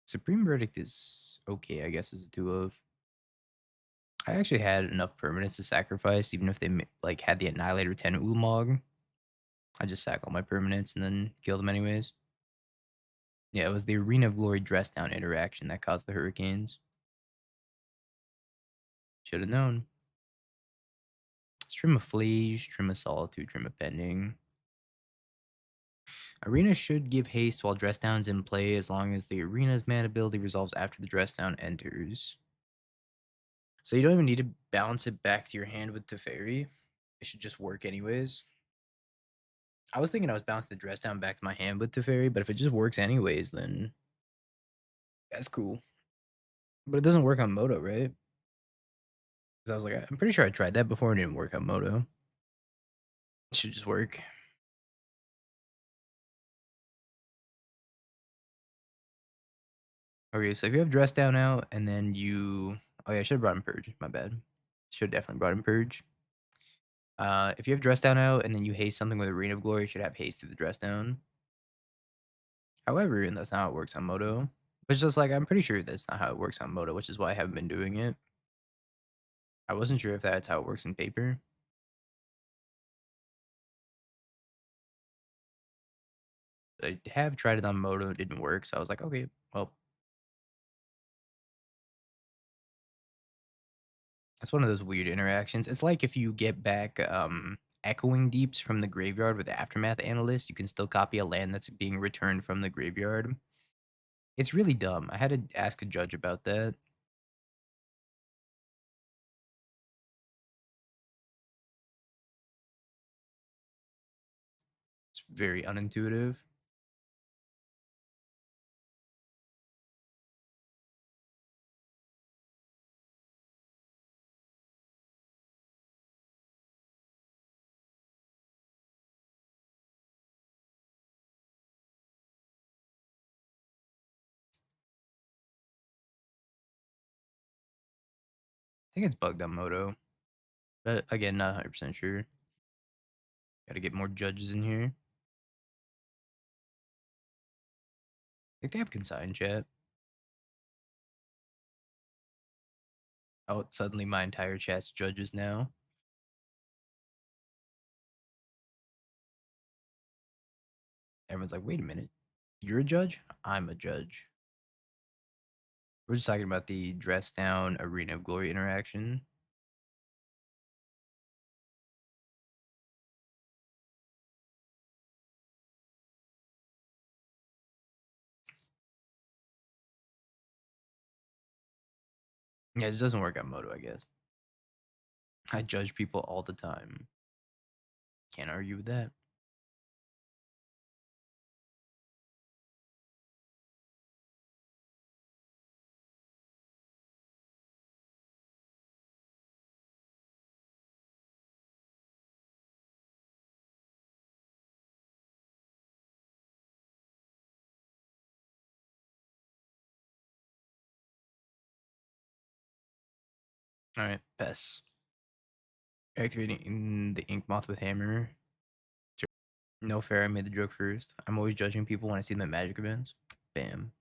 S1: Supreme Verdict is okay, I guess, as a 2 of. I actually had enough permanents to sacrifice, even if they like had the Annihilator 10 Ulamog. I just sack all my permanents and then kill them anyways. Yeah, it was the Arena of Glory dress down interaction that caused the hurricanes. Should have known. Trim of Flage, Trim of Solitude, Trim of Pending. Arena should give haste while dress down's in play as long as the arena's mana ability resolves after the dress down enters. So you don't even need to bounce it back to your hand with Teferi. It should just work anyways. I was thinking I was bouncing the dress down back to my hand with Teferi, but if it just works anyways, then that's cool. But it doesn't work on Moto, right? Because I was like, I'm pretty sure I tried that before and it didn't work on Moto. It should just work. Okay, so if you have dress down out and then you, oh yeah, I should have brought in Purge. My bad. Should have definitely brought in Purge. If you have dress down out and then you haste something with Arena of Glory, you should have haste through the dress down. However, and that's not how it works on Moto. It's just like I'm pretty sure that's not how it works on Moto, which is why I haven't been doing it. I wasn't sure if that's how it works in paper. I have tried it on Moto, it didn't work, so I was like, okay, well, it's one of those weird interactions. It's like if you get back echoing deeps from the graveyard with Aftermath Analyst, you can still copy a land that's being returned from the graveyard. It's really dumb. I had to ask a judge about that. It's very unintuitive. I think it's bugged on Moto. But again, not 100% sure. Gotta get more judges in here. I think they have consign chat. Oh, suddenly my entire chat's judges now. Everyone's like, wait a minute. You're a judge? I'm a judge. We're just talking about the dress down Arena of Glory interaction. Yeah, this doesn't work on Moto, I guess. I judge people all the time. Can't argue with that. All right, Pess. Activating the Ink Moth with Hammer. Sure. No fair, I made the joke first. I'm always judging people when I see them at Magic events. Bam.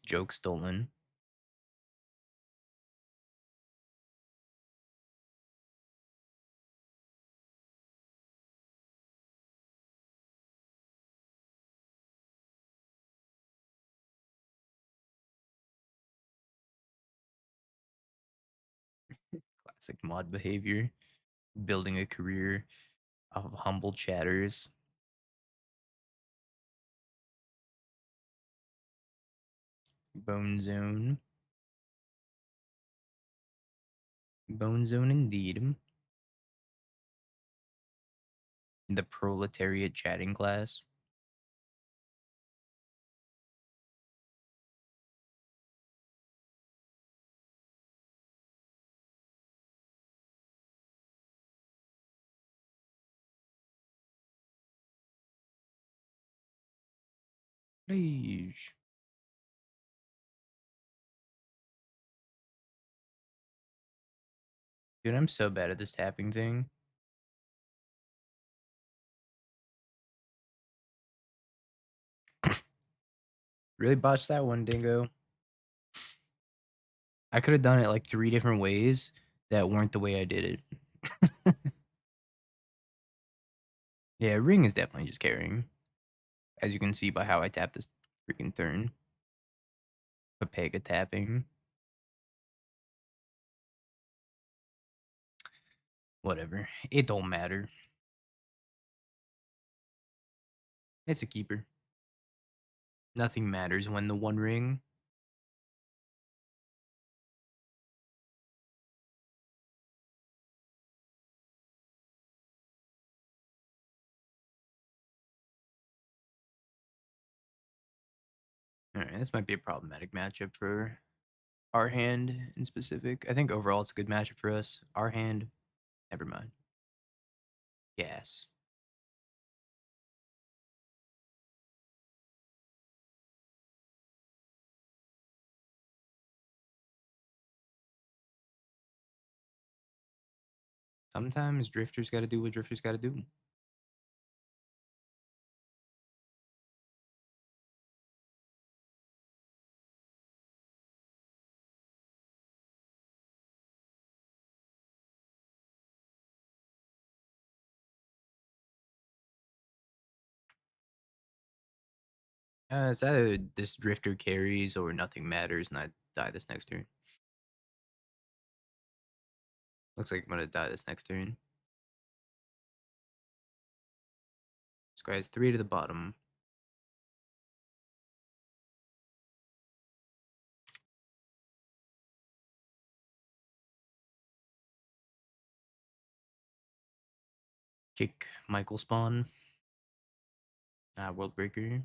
S1: Joke stolen. Classic mod behavior. Building a career of humble chatters. Bone Zone. Bone Zone indeed. The proletariat chatting class. Rage. Dude, I'm so bad at this tapping thing. Really botched that one, Dingo. I could have done it like 3 different ways that weren't the way I did it. Yeah, Ring is definitely just carrying, as you can see by how I tap this freaking turn. Papega tapping. Whatever. It don't matter. It's a keeper. Nothing matters when the One Ring. All right, this might be a problematic matchup for our hand in specific. I think overall it's a good matchup for us. Our hand, never mind. Yes. Sometimes drifters got to do what drifters got to do. It's either this drifter carries or nothing matters, and I die this next turn. Looks like I'm gonna die this next turn. This guy has 3 to the bottom. Kick Michael spawn. World Breaker.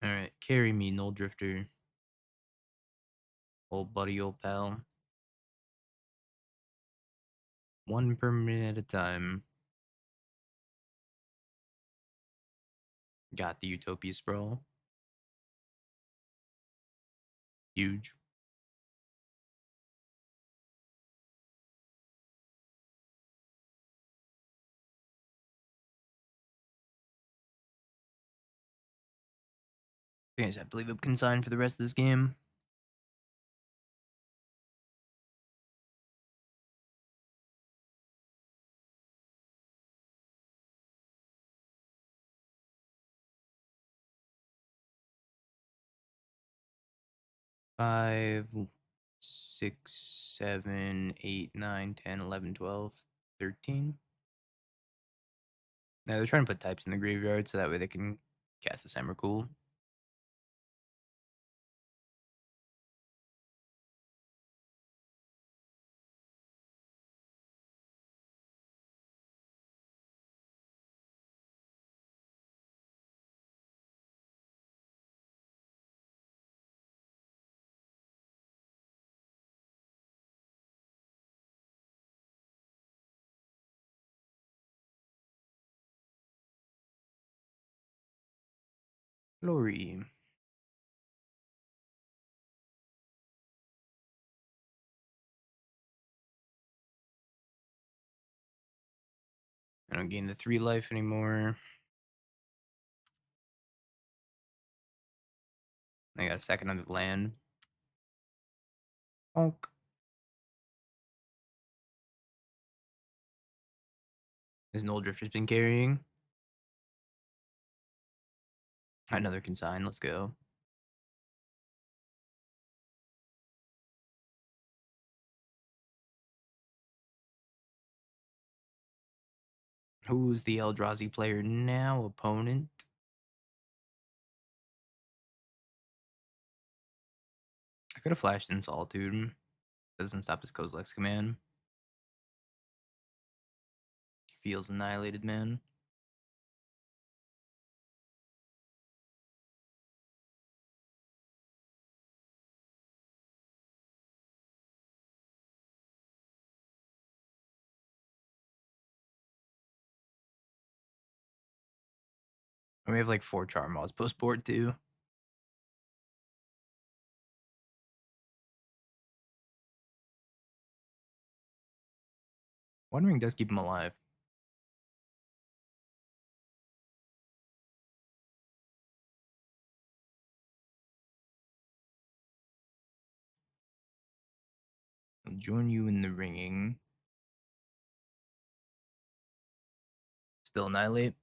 S1: Alright, carry me, Null Drifter. Old buddy, old pal. One permanent at a time. Got the Utopia Sprawl. Huge. I guys have to leave up consign for the rest of this game. Five, 6, 7, 8, 9, 10, 11, 12, 13. Now they're trying to put types in the graveyard so that way they can cast the Emrakul. Glory. I don't gain the 3 life anymore. I got a second under the land. Bonk. This Null Drifter's been carrying. Another consign. Let's go. Who's the Eldrazi player now? Opponent. I could have flashed in Solitude. Doesn't stop his Kozilek's command. Feels annihilated, man. And we have like 4 Charm Mods post board too. One Ring does keep him alive. I'll join you in the ringing. Still annihilate.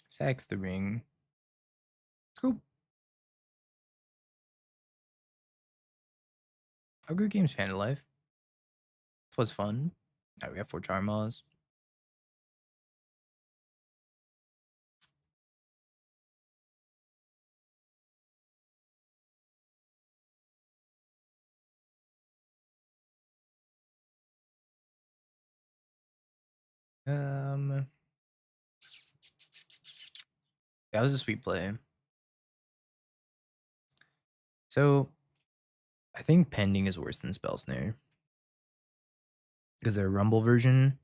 S1: Sacks the ring. Let's go. A good game's Panda Life. It was fun. Alright, we got 4 Charmaws. Um, that was a sweet play. So I think pending is worse than spell snare because they're a rumble version.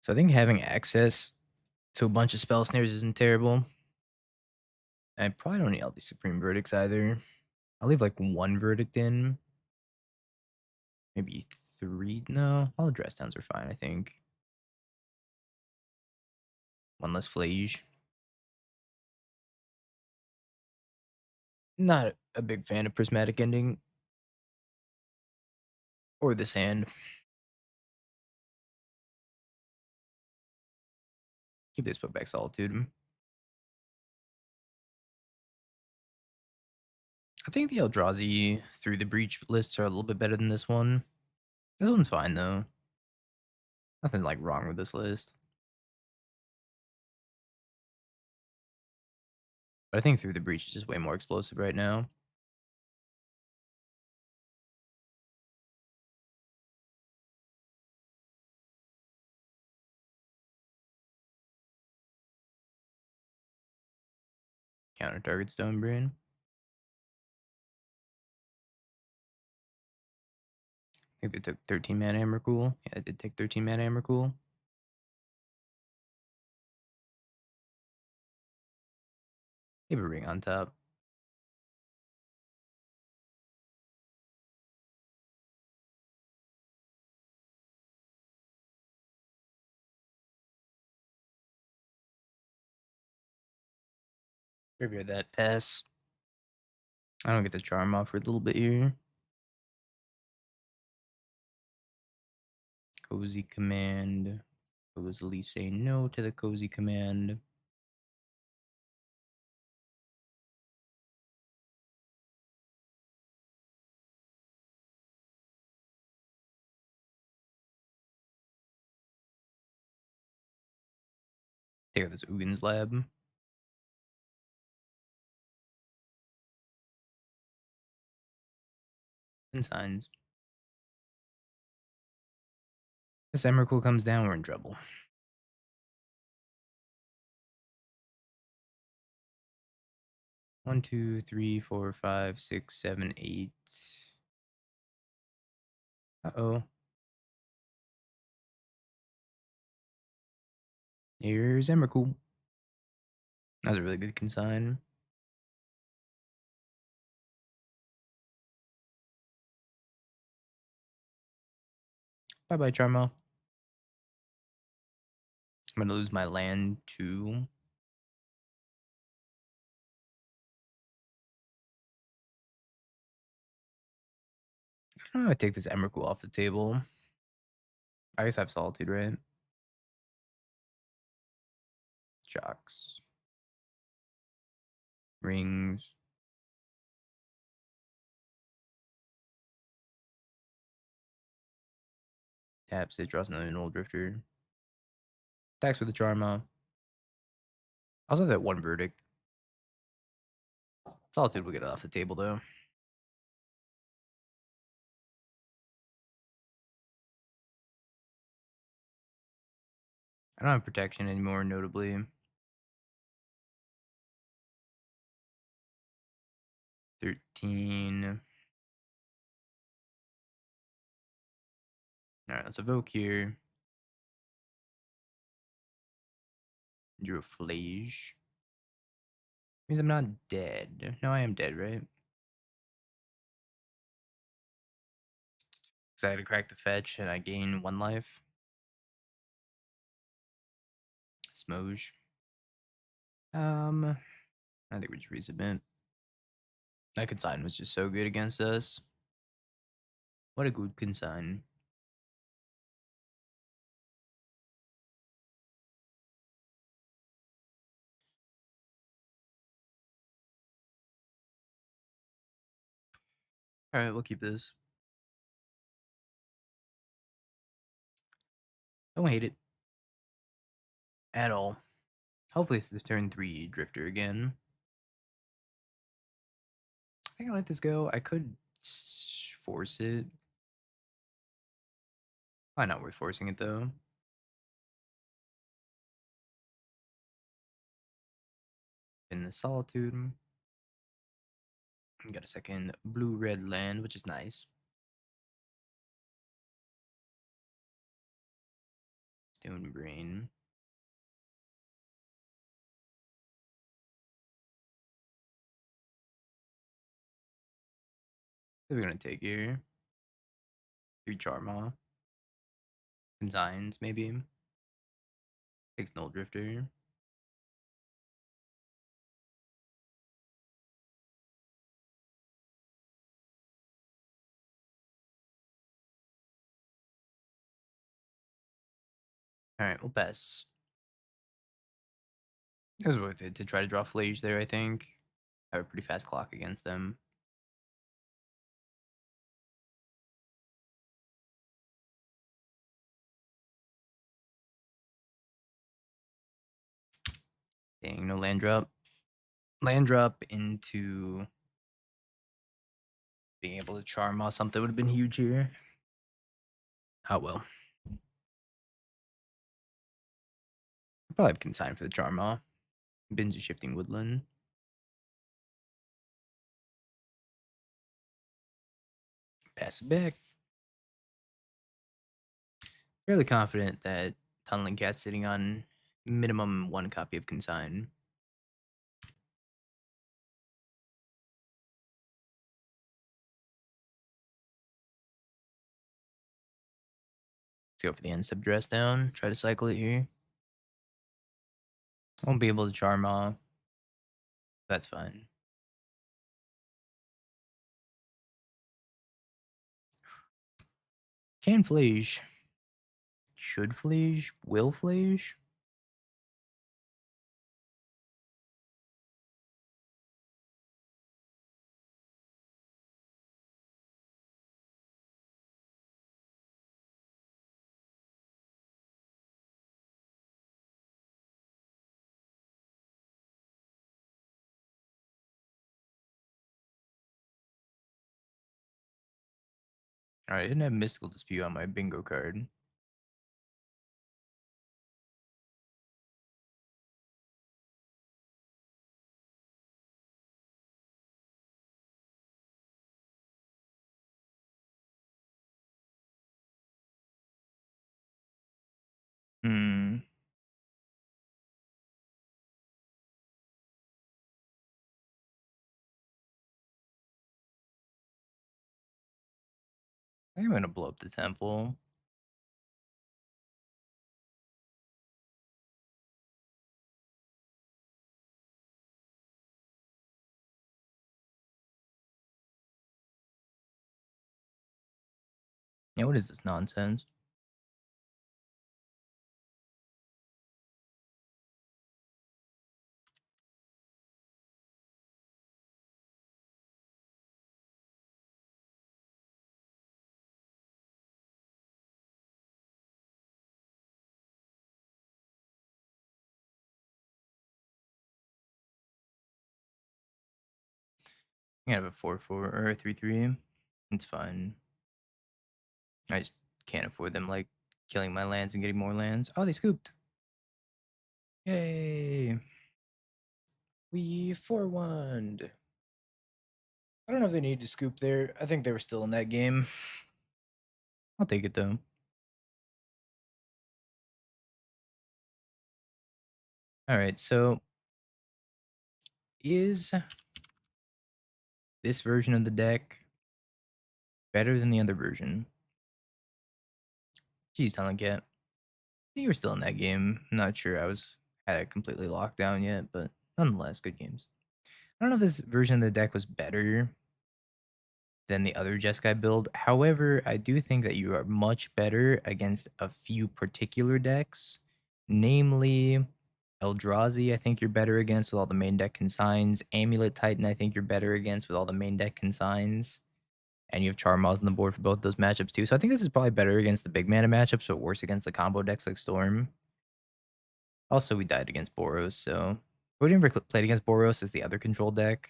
S1: So I think having access to a bunch of spell snares isn't terrible. I probably don't need all these supreme verdicts either. I'll leave like 1 verdict in. Maybe 3. No, all the dress downs are fine, I think. 1 less flage. Not a big fan of prismatic ending or this hand. Keep this put back solitude. I think the Eldrazi through the breach lists are a little bit better than this one. This one's fine though. Nothing like wrong with this list. But I think through the breach is just way more explosive right now. Counter target Stone Brain. I think they took 13 mana Emrakul. Yeah, they did take 13 mana Emrakul. They have a ring on top. Graveyard that pass. I don't get the charm off for a little bit here. Cozy command. Cozily say no to the cozy command. Take out this Ugin's lab. And signs. This Emrakul comes down, we're in trouble. One, two, three, four, five, six, seven, 8. Uh-oh. Here's Emrakul. That was a really good consign. Bye-bye, Charmo. I'm gonna lose my land too. I don't know, I take this Emrakul off the table. I guess I have Solitude, right? Jocks. Rings. Taps it, draws another Null Drifter. Attacks with the Charma. I also have that 1 verdict. Solitude will get it off the table though. I don't have protection anymore, notably. 13. Alright, let's evoke here. Drew a Flage. Means I'm not dead. No, I am dead, right? Because I had to crack the fetch and I gain 1 life. Smoge. I think we just resubmit. That consign was just so good against us. What a good consign. Alright, we'll keep this. Don't hate it at all. Hopefully it's the turn 3 Drifter again. I think I let this go. I could force it. Probably not worth forcing it though. In the Solitude. Got a second blue-red land, which is nice. Stone Brain. What are we gonna take here? 3 Charma. Consigns, maybe. Takes Null Drifter. Alright, we'll pass. It was worth it to try to draw Flage there, I think. I have a pretty fast clock against them. Dang, no land drop. Land drop into being able to charm off something would have been huge here. Oh well. Probably have consign for the charm off. Bin's a shifting woodland. Pass it back. Fairly confident that Tunneling Cat's sitting on minimum 1 copy of consign. Let's go for the end sub dress down. Try to cycle it here. Won't be able to charm off. That's fine. Can Flage. Should Flage. Will Flage. Alright, I didn't have Mystical Dispute on my bingo card. Hmm. I think I'm gonna blow up the temple. Yeah, what is this nonsense? I have a 4/4 or a 3/3. It's fine. I just can't afford them like killing my lands and getting more lands. Oh, they scooped. Yay. We 4-1'd. I don't know if they need to scoop there. I think they were still in that game. I'll take it though. Alright, so is this version of the deck better than the other version? Jeez, Talon Cat. You were still in that game. I'm not sure I had it completely locked down yet, but nonetheless, good games. I don't know if this version of the deck was better than the other Jeskai build. However, I do think that you are much better against a few particular decks, namely Eldrazi. I think you're better against with all the main deck consigns. Amulet Titan, I think you're better against with all the main deck consigns. And you have Charmaz on the board for both those matchups too. So I think this is probably better against the big mana matchups, but worse against the combo decks like Storm. Also, we died against Boros, so we never played against Boros as the other control deck.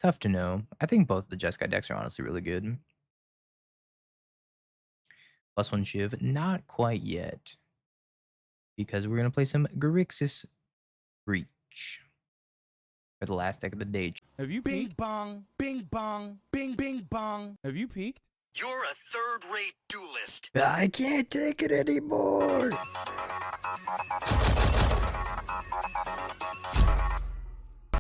S1: Tough to know. I think both the Jeskai decks are honestly really good. +1 Shiv, not quite yet. Because we're going to play some Grixis Breach for the last deck of the day.
S2: Have you
S3: Bing
S2: peeked?
S3: bong, bing bong, bing bing bong.
S2: Have you peeked?
S3: You're a third-rate duelist.
S4: I can't take it anymore.